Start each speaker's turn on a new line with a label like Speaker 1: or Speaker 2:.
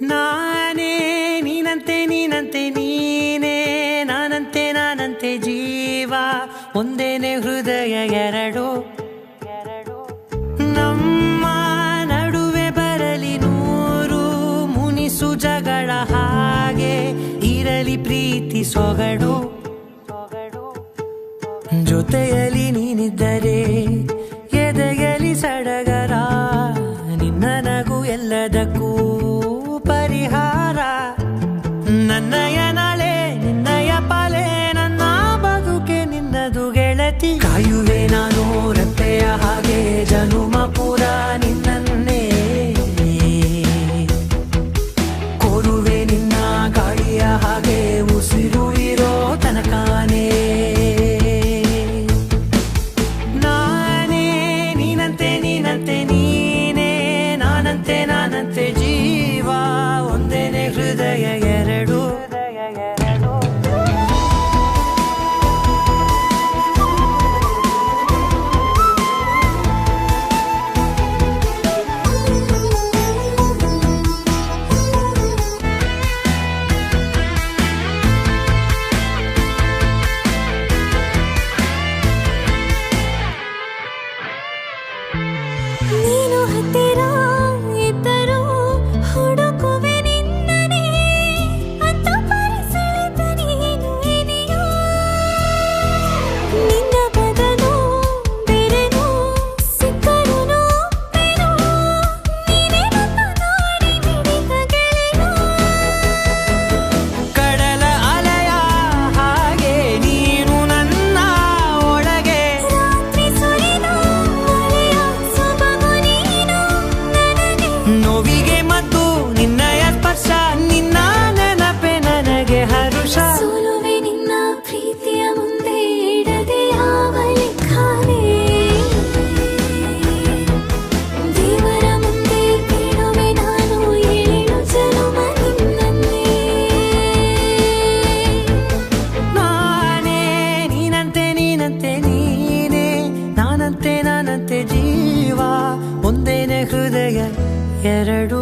Speaker 1: ನಾನೇ ನೀನಂತೆ ನೀನಂತೆ ನೀನೇ ನಾನಂತೆ ನಾನಂತೆ ಜೀವ ಒಂದೇನೆ ಹೃದಯ ಎರಡು ನಮ್ಮ ನಡುವೆ ಬರಲಿ ನೂರು ಮುನಿಸು ಜಗಳ ಹಾಗೆ ಇರಲಿ ಪ್ರೀತಿ ಸೊಗಡು ಜೊತೆಯಲ್ಲಿ ನೀನಿದ್ದರೆ ಎದೆಯಲಿ ಸಡಗರ ನಿನ್ನ ನಗು ಎಲ್ಲದಕ್ಕೂ ಪರಿಹಾರ ನನ್ನಯ ನಾಳೆ ನಿನ್ನಯ ಪಾಲೆ ನನ್ನ ಬದುಕೆ ನಿನ್ನದು ಗೆಳತಿ ಕಾಯುವೆ ನಾನು ರೆಪ್ಪೆಯ ಹಾಗೆ ಜನುಮ ಪೂರ ನಿನ್ನನ್ನೇ ಕೋರುವೆ ನಿನ್ನ ಗಾಳಿಯ ಹಾಗೆ ಉಸಿರು ಇರೋ ತನಕಾನೇ ನಾನೇ ನೀನಂತೆ ನೀನಂತೆ ನೀನೇ ನಾನಂತೆ ನಾನಂತೆ ಜೀವ ಒಂದೇನೆ ಹೃದಯ ಎರಡು
Speaker 2: ನೀನು ಹತ್ತಿರ ಇದ್ದರೂ ಹುಡುಕುವೆ ನಿನ್ನನೇ ಅಂತ ಪರಿಸೆಳೆದ ನೀನು ಇದೆಯೋ ನಿನ್ನ ಬದಲು ಬೇರೆನೋ ಸಿಕ್ಕರೂ ಬೇರೋ ನೀನೇ ನನ್ನ ನಾಡಿ ಮಿಡಿದ ಗೆಳೆಯೋ
Speaker 1: ಕಡಲ ಅಲೆಯ ಹಾಗೆ ನೀನು ನನ್ನ ಒಳಗೆ
Speaker 2: ರಾತ್ರಿ ಸುರಿದ ಮಳೆಯ ಸೊಬಗು ನೀನು ನನಗೆ
Speaker 1: ನೋವಿಗೆ ಮದ್ದು ನಿನ್ನಯ ಸ್ಪರ್ಶ ನಿನ್ನ ನೆನಪೆ ನನಗೆ ಹರುಷ
Speaker 2: ಸೋಲುವೆ ನಿನ್ನ ಪ್ರೀತಿಯ ಮುಂದೆ ಇಡದೆ ಯಾವ ಲೆಕ್ಕನೇ ದೇವರ ಮುಂದೆ ಬೇಡುವೆ ನಾನು ಏಳು ಜನುಮ ನಿನ್ನನ್ನೇ
Speaker 1: ನಾನೇ ನೀನಂತೆ ನೀನಂತೆ ನೀನೇ ನಾನಂತೆ ನಾನಂತೆ ಜೀವ ಒಂದೇನೆ ಹೃದಯ ಎರಡು